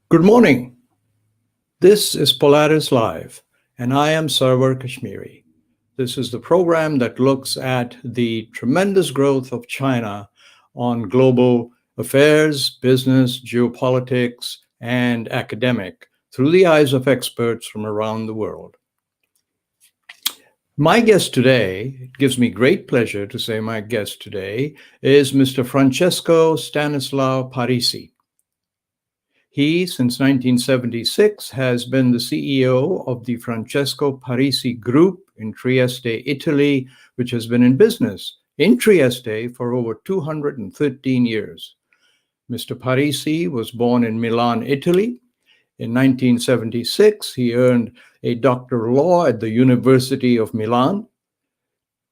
Good morning. This is Polaris-Live, and I am Sarwar Kashmeri. This is the program that looks at the tremendous growth of China on global affairs, business, geopolitics, and academic through the eyes of experts from around the world. My guest today, it gives me great pleasure to say my guest today, is Mr. Francesco Stanislao Parisi. He, since 1976, has been the CEO of the Francesco Parisi Group in Trieste, Italy, which has been in business in Trieste for over 213 years. Mr. Parisi was born in Milan, Italy. In 1976, he earned a Doctor of Law at the University of Milan.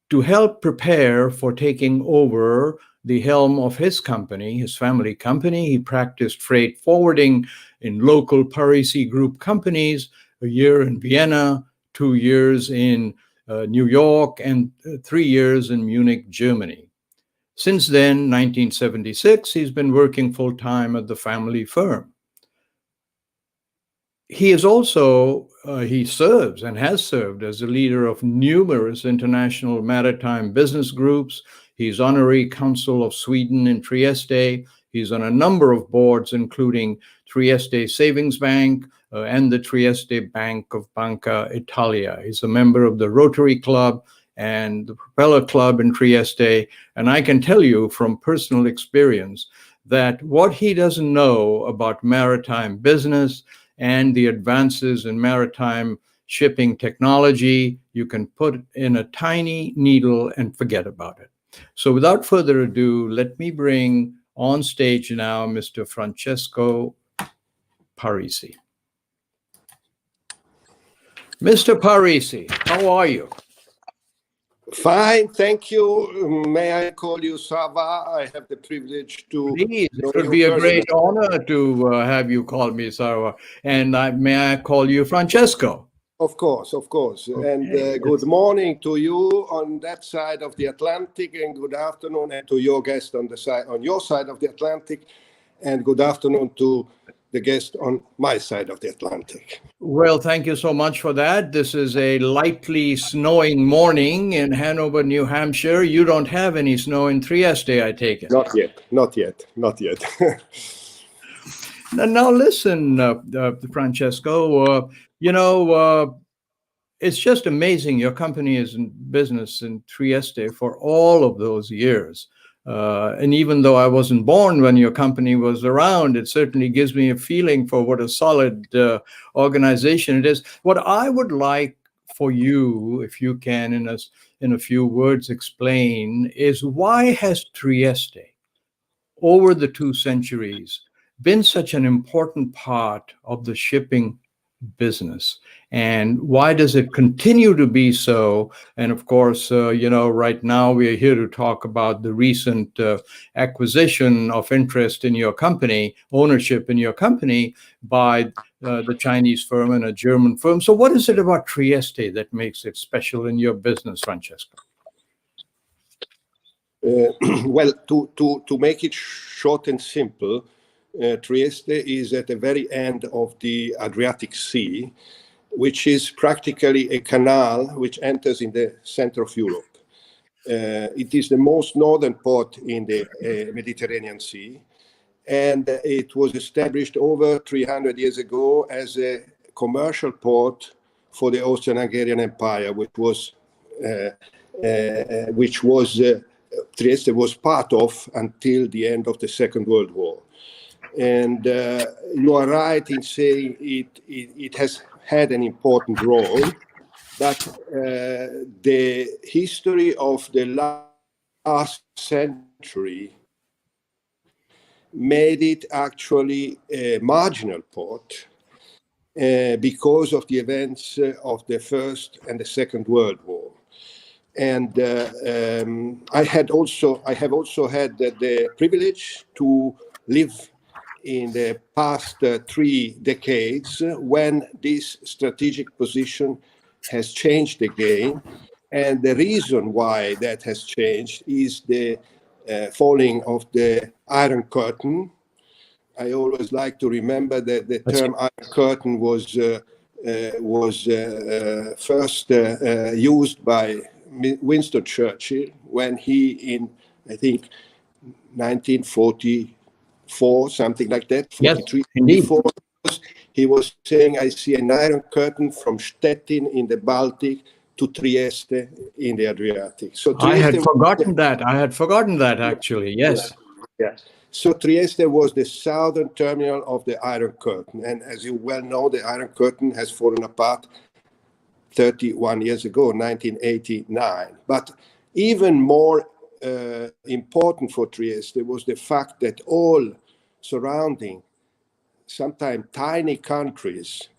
To help prepare for taking over the helm of his company, his family company, he practiced freight forwarding in local Parisi Group companies, a year in Vienna, 2 years in New York, and 3 years in Munich, Germany. Since then, 1976, he's been working full-time at the family firm. He is also, he serves and has served as the leader of numerous international maritime business groups. He's honorary consul of Sweden in Trieste. He's on a number of boards, including Trieste Savings Bank and the Trieste Bank of Banca Italia. He's a member of the Rotary Club and the Propeller Club in Trieste. And I can tell you from personal experience that what he doesn't know about maritime business and the advances in maritime shipping technology, you can put in a tiny needle and forget about it. So without further ado, let me bring on stage now Mr. Francesco Parisi. Mr. Parisi, how are you? Fine, thank you. May I call you Sava? I have the privilege to. Please, it would be a great honor to have you call me Sarwa. And may I call you Francesco? Of course, of course. Okay. And good morning to you on that side of the Atlantic, and good afternoon, and to your guest on the side, on your side of the Atlantic, and good afternoon to the guest on my side of the Atlantic. Well, thank you so much for that. This is a lightly snowing morning in Hanover, New Hampshire. You don't have any snow in Trieste, I take it. Not yet, not yet, not yet. Now listen, Francesco, it's just amazing. Your company is in business in Trieste for all of those years. And even though I wasn't born when your company was around, it certainly gives me a feeling for what a solid organization it is. What I would like for you, if you can, in a few words, explain is why has Trieste, over the 2 centuries, been such an important part of the shipping business, and why does it continue to be so? And of course, right now we are here to talk about the recent acquisition of interest in your company, ownership in your company by the Chinese firm and a German firm. So what is it about Trieste that makes it special in your business, Francesco? Well, to make it short and simple, Trieste is at the very end of the Adriatic Sea, which is practically a canal which enters in the center of Europe. It is the most northern port in the Mediterranean Sea, and it was established over 300 years ago as a commercial port for the Austrian-Hungarian Empire, which Trieste was part of until the end of the Second World War. And you are right in saying it has had an important role, but the history of the last century made it actually a marginal port because of the events of the First and the Second World War. And I have also had the privilege to live in the past 3 decades when this strategic position has changed again. And the reason why that has changed is the falling of the Iron Curtain, I always like to remember that the term Iron Curtain was first used by Winston Churchill when he, in I think 1944, something like that, 43, yes, indeed. 44, he was saying, I see an iron curtain from Stettin in the Baltic to Trieste in the Adriatic. So Trieste, I had forgotten that. I had forgotten that, actually. Yes. Yeah. So Trieste was the southern terminal of the Iron Curtain. And as you well know, the Iron Curtain has fallen apart 31 years ago, 1989. But even more important for Trieste was the fact that all surrounding, sometimes tiny countries,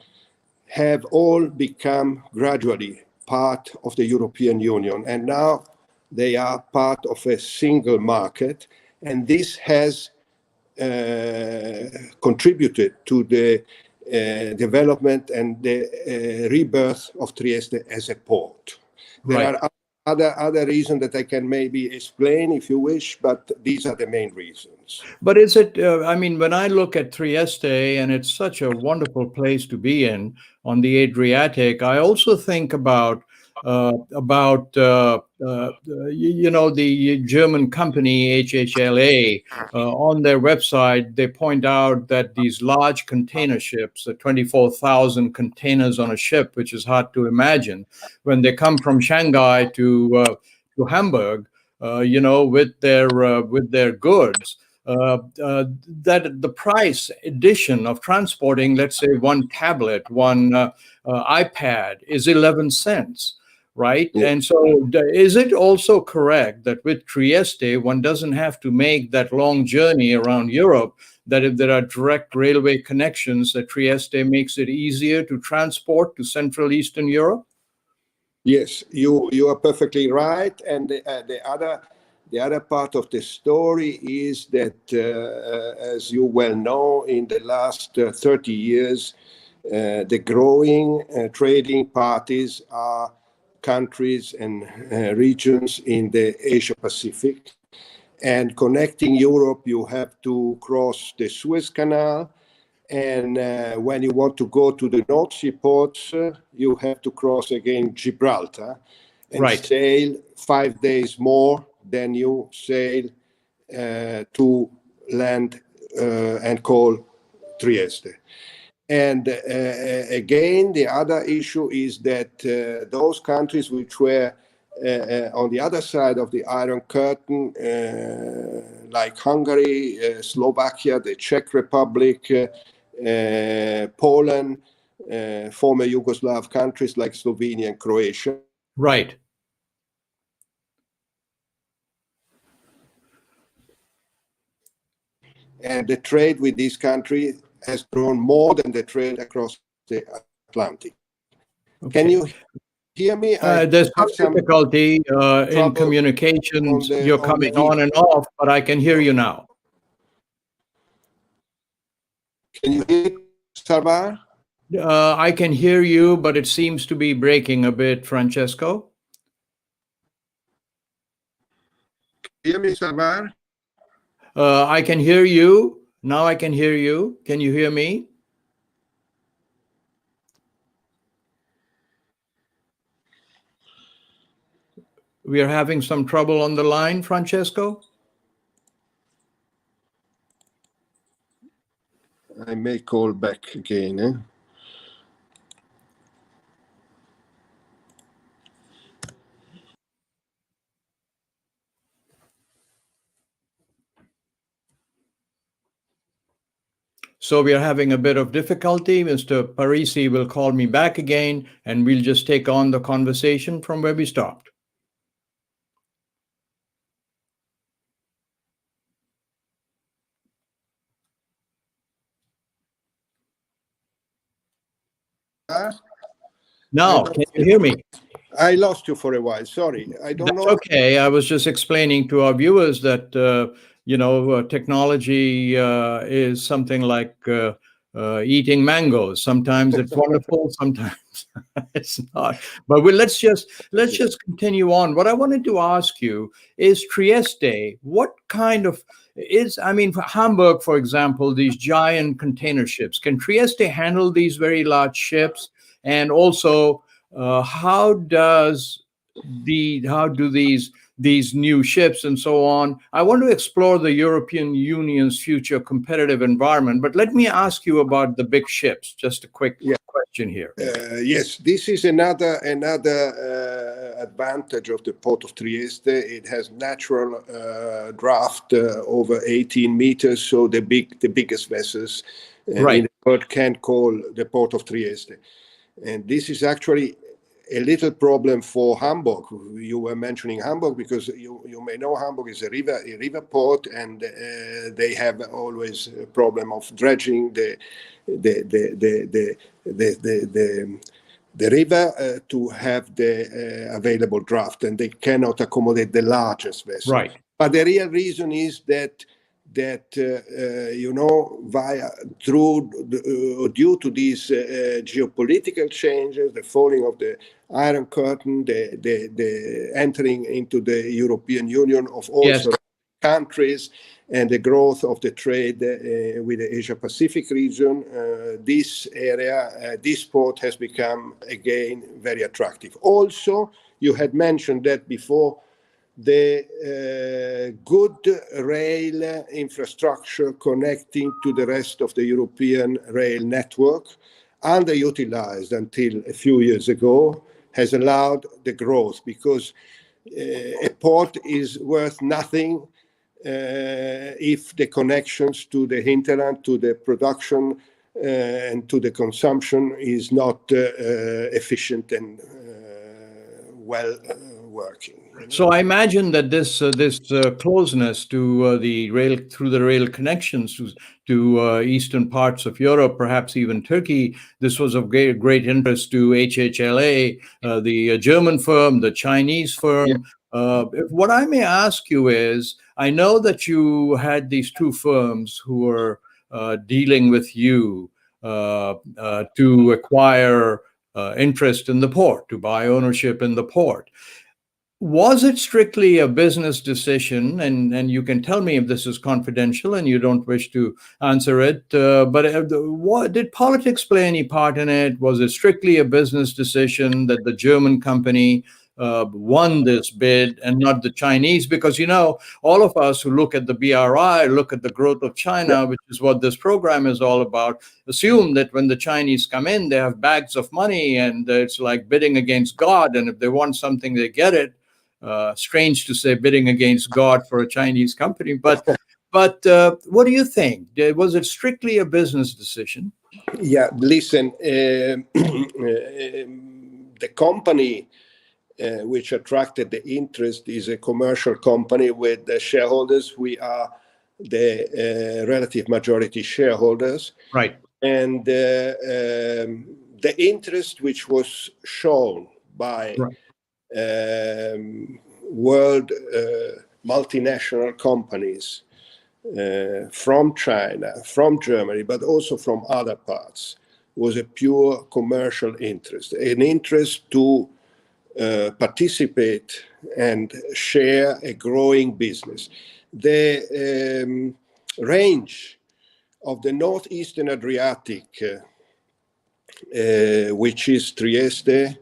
have all become gradually part of the European Union. And now they are part of a single market. And this has contributed to the development and the rebirth of Trieste as a port. There are other reasons that I can maybe explain if you wish, but these are the main reasons. But is it, I mean, when I look at Trieste, and it's such a wonderful place to be in on the Adriatic, I also think about the German company HHLA. On their website, they point out that these large container ships, 24,000 containers on a ship, which is hard to imagine, when they come from Shanghai to Hamburg, with their goods. That the price addition of transporting, let's say, one tablet, one iPad is 11 cents, right? Yeah. And so is it also correct that with Trieste, one doesn't have to make that long journey around Europe, that if there are direct railway connections, that Trieste makes it easier to transport to Central Eastern Europe? Yes, you are perfectly right. And the other part of the story is that, as you well know, in the last 30 years, the growing trading parties are countries and regions in the Asia Pacific. And connecting Europe, you have to cross the Suez Canal. And when you want to go to the North Sea ports, you have to cross again Gibraltar and sail 5 days more than you sail to land and call Trieste. And again, the other issue is that those countries which were on the other side of the Iron Curtain, like Hungary, Slovakia, the Czech Republic, Poland, former Yugoslav countries like Slovenia and Croatia. Right. And the trade with these countries has grown more than the trade across the Atlantic. Okay. Can you hear me? There's some difficulty in communications. You're coming on and off, but I can hear you now. Can you hear me, Sarwar? I can hear you, but it seems to be breaking a bit, Francesco. Hear me, Sarwar? I can hear you. Now I can hear you. Can you hear me? We are having some trouble on the line, Francesco. I may call back again. So we are having a bit of difficulty. Mr. Parisi will call me back again, and we'll just take on the conversation from where we stopped. Now, can you hear me? I lost you for a while. Sorry. I don't know. Okay. I was just explaining to our viewers that, technology is something like eating mangoes. Sometimes it's wonderful, sometimes it's not. But let's just continue on. What I wanted to ask you is Trieste. What kind of I mean, for Hamburg, for example, these giant container ships. Can Trieste handle these very large ships? And also, how do these new ships and so on? I want to explore the European Union's future competitive environment, but let me ask you about the big ships. Just a quick question here. Yes, this is another advantage of the port of Trieste. It has natural draft over 18 meters, so the biggest vessels in the world can call the port of Trieste. And this is actually a little problem for Hamburg. You were mentioning Hamburg because you may know Hamburg is a river port, and they have always a problem of dredging the river to have the available draft, and they cannot accommodate the largest vessel. Right. But the real reason is that due to these geopolitical changes, the falling of the Iron Curtain, the entering into the European Union of all countries, and the growth of the trade with the Asia-Pacific region, this area, this port has become again very attractive. Also, you had mentioned that before, the good rail infrastructure connecting to the rest of the European rail network, underutilized until a few years ago, has allowed the growth, because a port is worth nothing if the connections to the hinterland, to the production and to the consumption is not efficient and well working. So I imagine that this closeness to the rail, through the rail connections to eastern parts of Europe, perhaps even Turkey, this was of great interest to HHLA, the German firm, the Chinese firm. What I may ask you is, I know that you had these two firms who were dealing with you to acquire interest in the port, to buy ownership in the port. Was it strictly a business decision? And you can tell me if this is confidential and you don't wish to answer it. But did politics play any part in it? Was it strictly a business decision that the German company won this bid and not the Chinese? Because, you know, all of us who look at the BRI, look at the growth of China, which is what this program is all about, assume that when the Chinese come in, they have bags of money and it's like bidding against God. And if they want something, they get it. Strange to say bidding against God for a Chinese company, but what do you think? Was it strictly a business decision? Yeah, listen, the company which attracted the interest is a commercial company with the shareholders. We are the relative majority shareholders. Right. And the interest which was shown by world multinational companies from China, from Germany, but also from other parts, was a pure commercial interest, an interest to participate and share a growing business. The range of the northeastern Adriatic, which is Trieste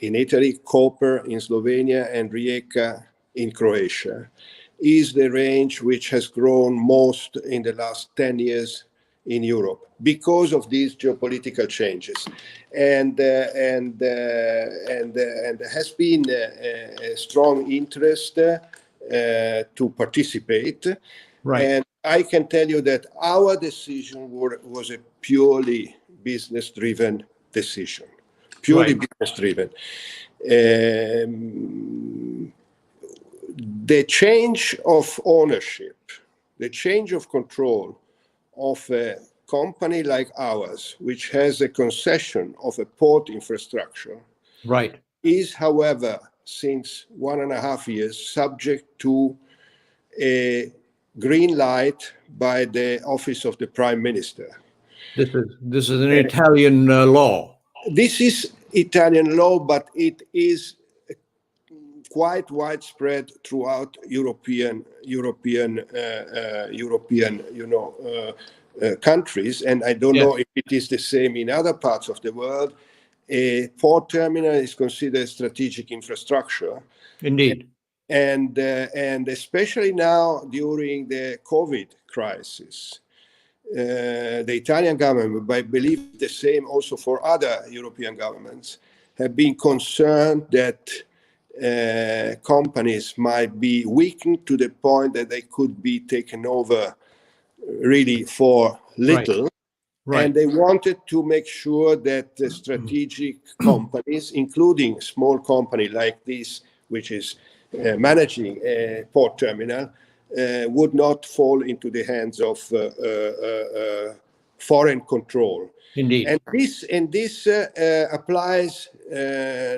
in Italy, Koper in Slovenia, and Rijeka in Croatia, is the range which has grown most in the last 10 years in Europe because of these geopolitical changes. And there has been a strong interest to participate. Right. And I can tell you that our decision was a purely business-driven decision. Purely business-driven. The change of ownership, the change of control of a company like ours, which has a concession of a port infrastructure, is, however, since 1.5 years, subject to a green light by the office of the Prime Minister. This is an Italian law. This is Italian law, but it is quite widespread throughout European, countries, and I don't know if it is the same in other parts of the world. A port terminal is considered strategic infrastructure. Indeed. And especially now during the COVID crisis, the Italian government, but I believe the same also for other European governments, have been concerned that companies might be weakened to the point that they could be taken over really for little. Right. And they wanted to make sure that the strategic companies, including small company like this, which is managing a port terminal, would not fall into the hands of foreign control. Indeed. And this applies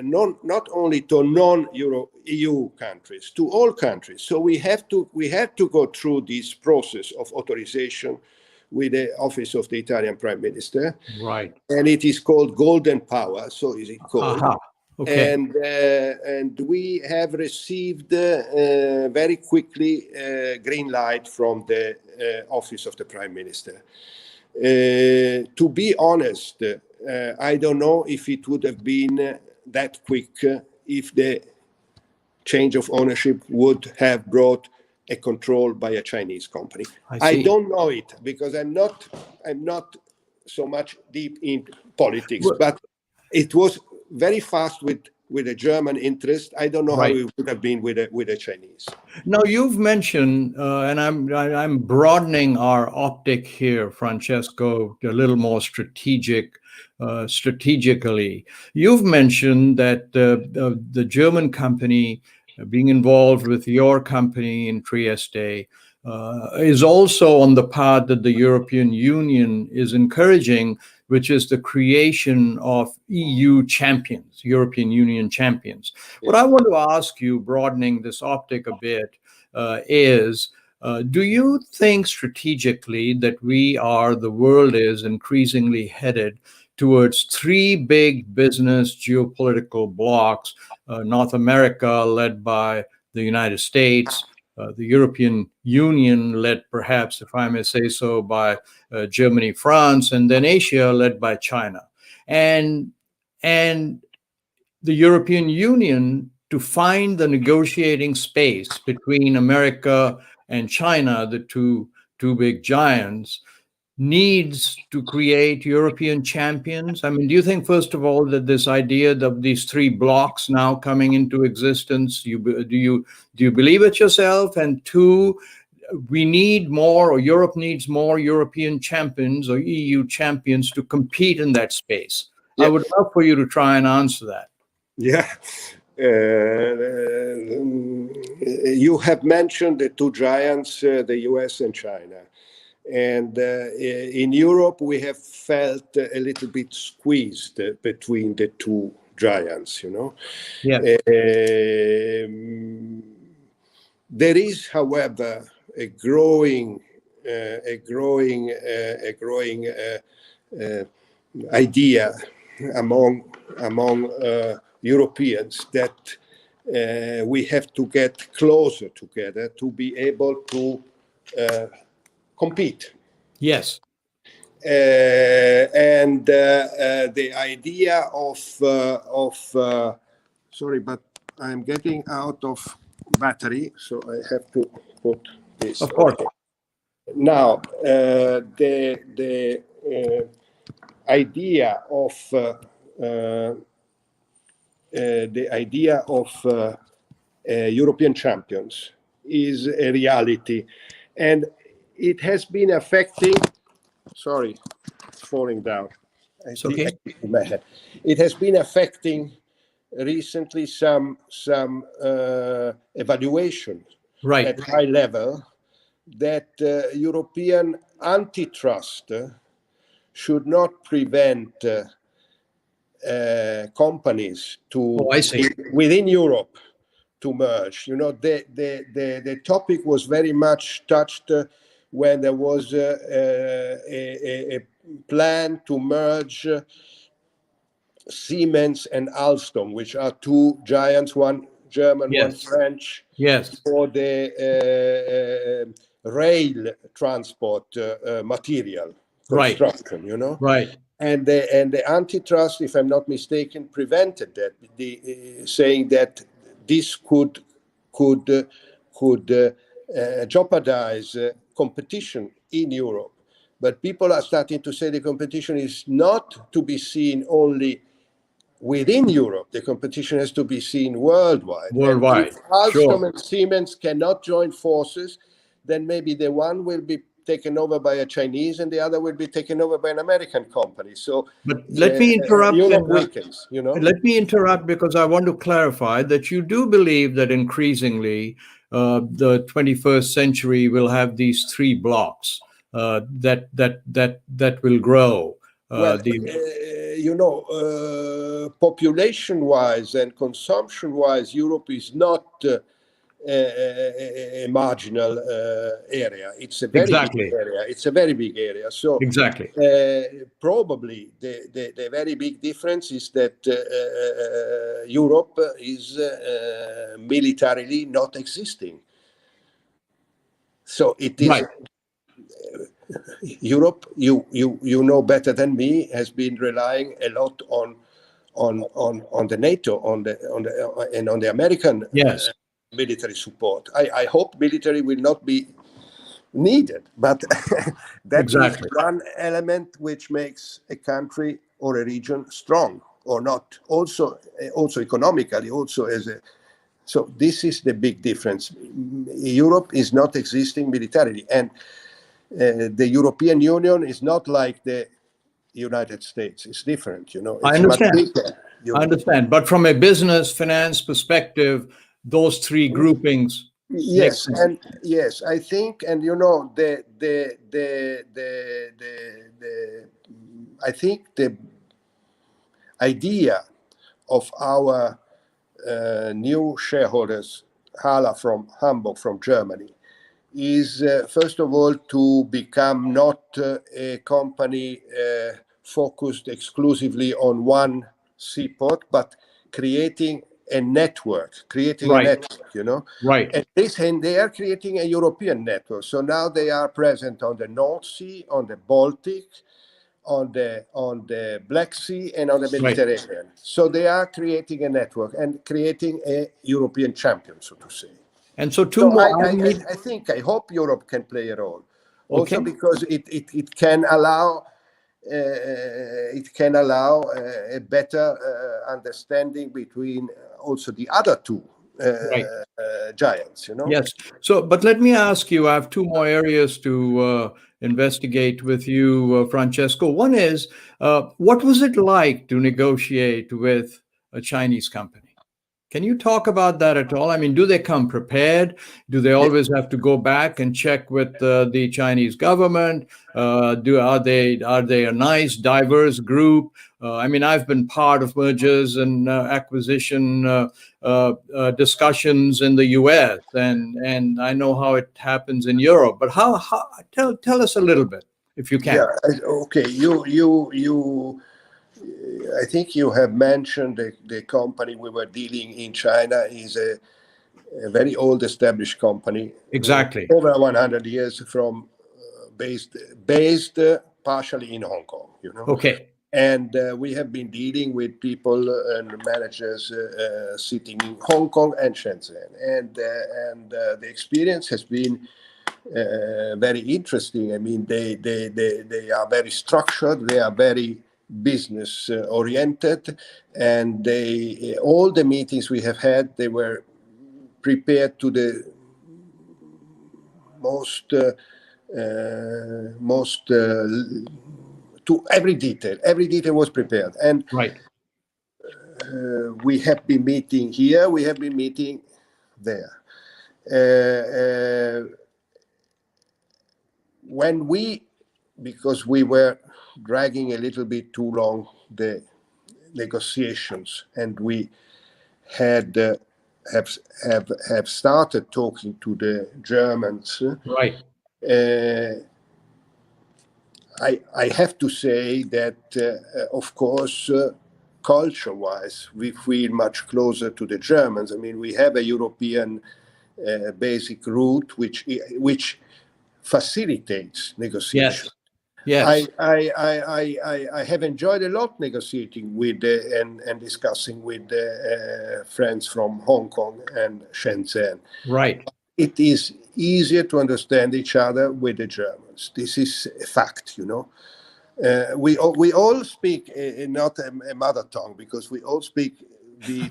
not only to non-Euro EU countries, to all countries. So we have to go through this process of authorization with the office of the Italian Prime Minister. Right. And it is called Golden Power, so is it called. Okay. And we have received very quickly green light from the office of the Prime Minister. To be honest, I don't know if it would have been that quick if the change of ownership would have brought a control by a Chinese company. I don't know it because I'm not so much deep in politics, but it was very fast with a German interest. I don't know how it would have been with a Chinese. Now you've mentioned, and I'm broadening our optic here, Francesco, a little more strategically. You've mentioned that the German company being involved with your company in Trieste is also on the path that the European Union is encouraging, which is the creation of EU champions, European Union champions. What I want to ask you, broadening this optic a bit, is do you think strategically that the world is increasingly headed towards three big business geopolitical blocs, North America led by the United States, the European Union led perhaps, if I may say so, by Germany, France, and then Asia led by China. And the European Union, to find the negotiating space between America and China, the two big giants, needs to create European champions? I mean, do you think, first of all, that this idea of these three blocks now coming into existence, do you believe it yourself? And two, we need more, or Europe needs more European champions or EU champions to compete in that space? I would love for you to try and answer that. Yeah. You have mentioned the two giants, the US and China. And in Europe, we have felt a little bit squeezed between the two giants, you know. Yeah. There is, however, a growing idea among Europeans that we have to get closer together to be able to compete. Yes. And the idea of sorry, but I'm getting out of battery, so I have to put this. Of course. Okay. Now, the idea of European champions is a reality, and it has been affecting. Sorry, it's falling down. It's okay. It has been affecting recently some evaluation at high level that European antitrust should not prevent companies within Europe to merge. You know, the topic was very much touched when there was a plan to merge Siemens and Alstom, which are two giants, one German, one Yes. French, Yes. for the rail transport material Right. construction, you know. Right. And the antitrust, if I'm not mistaken, prevented that, saying that this could jeopardize competition in Europe. But people are starting to say the competition is not to be seen only within Europe. The competition has to be seen worldwide. And Worldwide. if Alstom Sure. and Siemens cannot join forces, then maybe the one will be taken over by a Chinese and the other will be taken over by an American company. So But let me interrupt. Europe weakens, you know. Let me interrupt because I want to clarify that you do believe that increasingly the 21st century will have these three blocks that will grow. Well, you know, population-wise and consumption-wise, Europe is not a marginal area. It's a very Exactly. big area. It's a very big area. So Exactly. probably the very big difference is that Europe is militarily not existing. So it is. Right. Europe, you know better than me, has been relying a lot on the NATO, on the American Yes. military support. I hope military will not be needed, but that Exactly. is one element which makes a country or a region strong or not. Also economically, also as a. So this is the big difference. Europe is not existing militarily, and the European Union is not like the United States. It's different, you know. I It's much understand. bigger. I understand. But from a business finance perspective, those three groupings. Yes, and yes, I think, and you know, I think the idea of our new shareholders, Hala from Hamburg, from Germany, is first of all to become not a company focused exclusively on one seaport, but creating a network, Right. you know. Right. And they are creating a European network. So now they are present on the North Sea, on the Baltic, on the Black Sea, and on the Mediterranean. Right. So they are creating a network and creating a European champion, so to say. And so two more. I hope Europe can play a role, also Okay. because it can allow a better understanding between also the other two Right. giants, you know. Yes. So, but let me ask you, I have two more areas to investigate with you, Francesco. One is, what was it like to negotiate with a Chinese company? Can you talk about that at all? I mean, do they come prepared? Do they always have to go back and check with the Chinese government? Are they a nice, diverse group? I mean, I've been part of mergers and acquisition discussions in the U.S. and I know how it happens in Europe. But tell us a little bit, if you can. Yeah. Okay. I think you have mentioned the company we were dealing in China is a very old established company. Exactly. Over 100 years from based partially in Hong Kong, you know. Okay. And we have been dealing with people and managers sitting in Hong Kong and Shenzhen. And the experience has been very interesting. I mean, they are very structured. They are very business oriented, and all the meetings we have had, they were prepared to the most to every detail. Every detail was prepared, and right. We have been meeting here. We have been meeting there. Because we were dragging a little bit too long the negotiations, and we had have started talking to the Germans. Right. I have to say that, of course, culture-wise, we feel much closer to the Germans. I mean, we have a European basic route which facilitates negotiation. Yes. I have enjoyed a lot negotiating with and discussing with friends from Hong Kong and Shenzhen. Right. It is easier to understand each other with the Germans. This is a fact, you know. We all speak not a mother tongue, because we all speak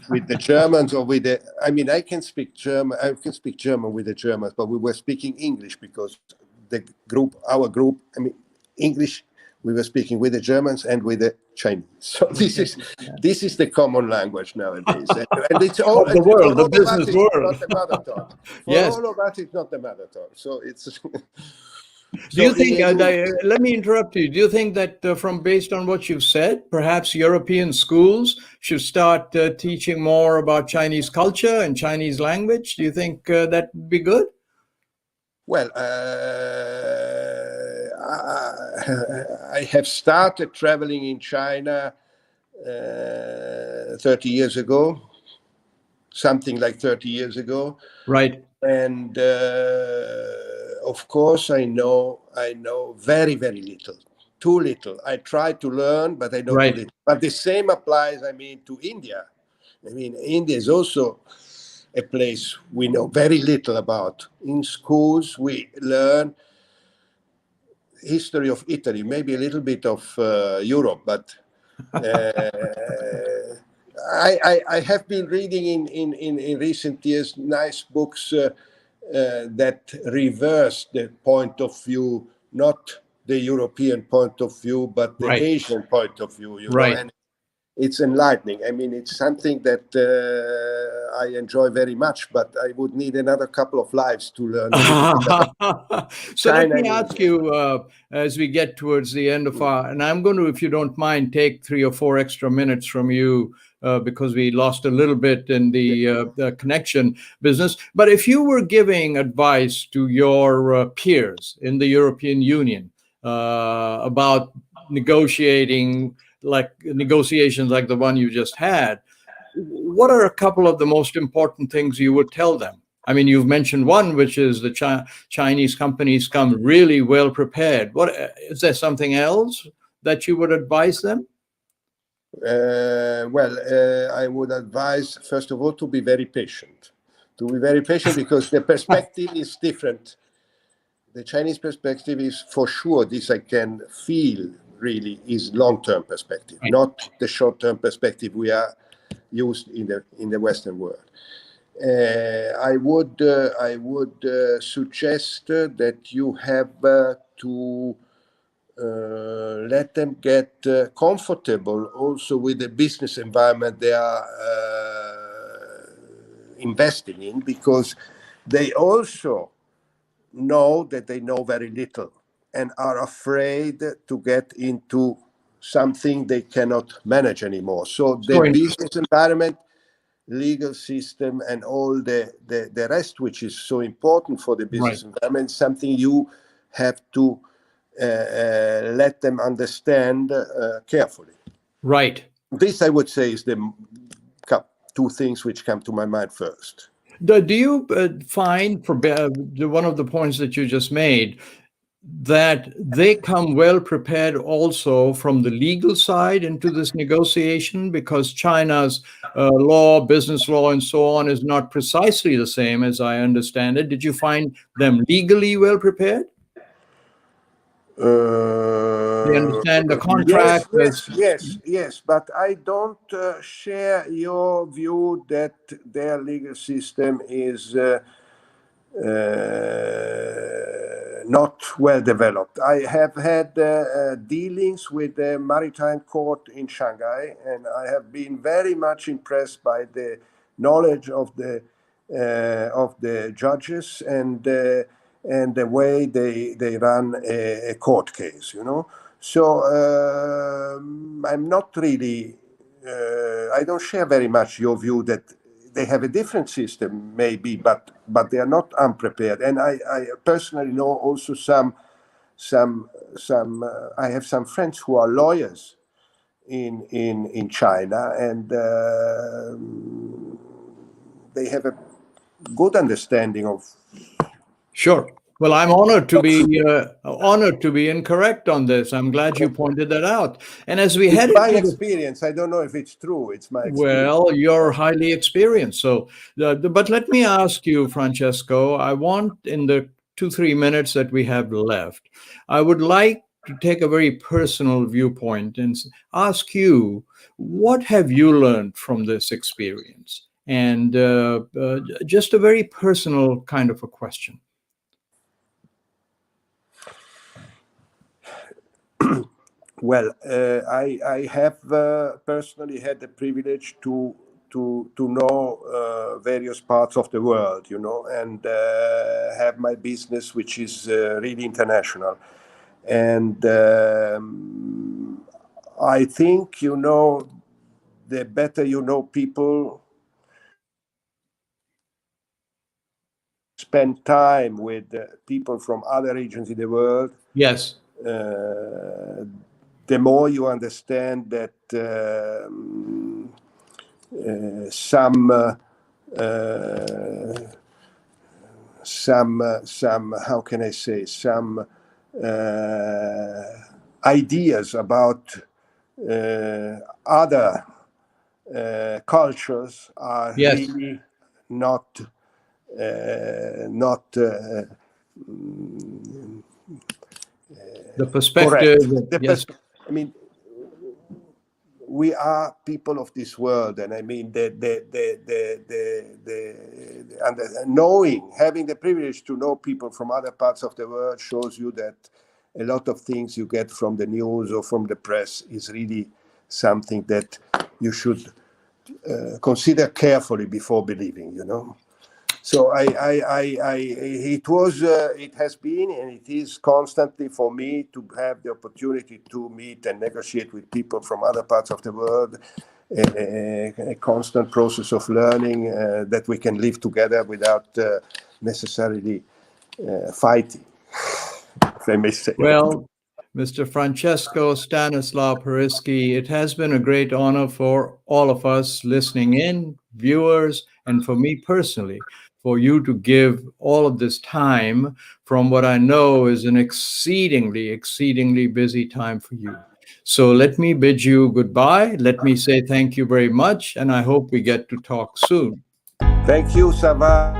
with the Germans or with the. I mean, I can speak German. I can speak German with the Germans, but we were speaking English because our group. I mean, English. We were speaking with the Germans and with the Chinese. So this is the common language nowadays, and it's all of the world, the for all of us, business it's world. not the mother tongue. For Yes. all of us, it's not the mother tongue. So it's. Do you think, let me interrupt you, do you think that based on what you've said, perhaps European schools should start teaching more about Chinese culture and Chinese language? Do you think that would be good? Well, I have started traveling in China 30 years ago, something like 30 years ago. Right. And of course, I know very, very little, too little. I try to learn, but I know too little. But the same applies, I mean, to India. I mean, India is also a place we know very little about. In schools, we learn history of Italy, maybe a little bit of Europe, but I have been reading in recent years nice books that reverse the point of view, not the European point of view, but the Asian point of view, you know, and it's enlightening. I mean, it's something that I enjoy very much, but I would need another couple of lives to learn. So let me ask you, as we get towards the end of and I'm going to, if you don't mind, take 3 or 4 extra minutes from you because we lost a little bit in the connection business. But if you were giving advice to your peers in the European Union about negotiations like the one you just had, what are a couple of the most important things you would tell them? I mean, you've mentioned one, which is the Chinese companies come really well prepared. What is there something else that you would advise them? I would advise, first of all, to be very patient. To be very patient because the perspective is different. The Chinese perspective is, for sure, this I can feel really, is long-term perspective, not the short-term perspective we are used in the Western world. I would suggest that you have to let them get comfortable also with the business environment they are investing in, because they also know that they know very little and are afraid to get into something they cannot manage anymore. So the business environment, legal system, and all the rest, which is so important for the business environment, something you have to let them understand carefully. Right. This, I would say, is the 2 things which come to my mind first. Do you find, for one of the points that you just made, that they come well prepared also from the legal side into this negotiation, because China's law, business law, and so on is not precisely the same as I understand it? Did you find them legally well prepared? They understand the contract? Yes, but I don't share your view that their legal system is not well developed. I have had dealings with the Maritime Court in Shanghai, and I have been very much impressed by the knowledge of the judges and the way they run a court case, you know. So I'm not really, I don't share very much your view that they have a different system, maybe, but they are not unprepared. And I personally know also some. I have some friends who are lawyers in China, and they have a good understanding of. Sure. Well, I'm honored to be incorrect on this. I'm glad you pointed that out. And as we head My into experience, I don't know if it's true. It's my experience. well, you're highly experienced. So, but let me ask you, Francesco, I want in the 2-3 minutes that we have left, I would like to take a very personal viewpoint and ask you, what have you learned from this experience? And just a very personal kind of a question. Well, I have personally had the privilege to know various parts of the world, and have my business, which is really international. And I think, the better you know people, spend time with people from other regions in the world. Yes. The more you understand that some how can I say, some ideas about other cultures are Yes. really not the perspective. Yes. I mean, we are people of this world, and I mean having the privilege to know people from other parts of the world shows you that a lot of things you get from the news or from the press is really something that you should consider carefully before believing, So it has been, and it is constantly for me to have the opportunity to meet and negotiate with people from other parts of the world, a constant process of learning that we can live together without necessarily fighting, if I may say. Well, Mr. Francesco Stanislao Parisi, it has been a great honor for all of us listening in, viewers, and for me personally, for you to give all of this time from what I know is an exceedingly busy time for you. So let me bid you goodbye. Let me say thank you very much, and I hope we get to talk soon. Thank you, Sarwar.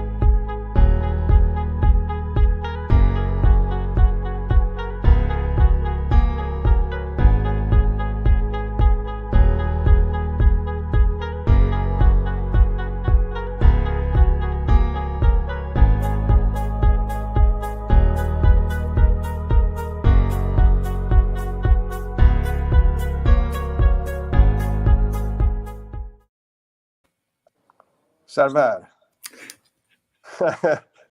Sarwar.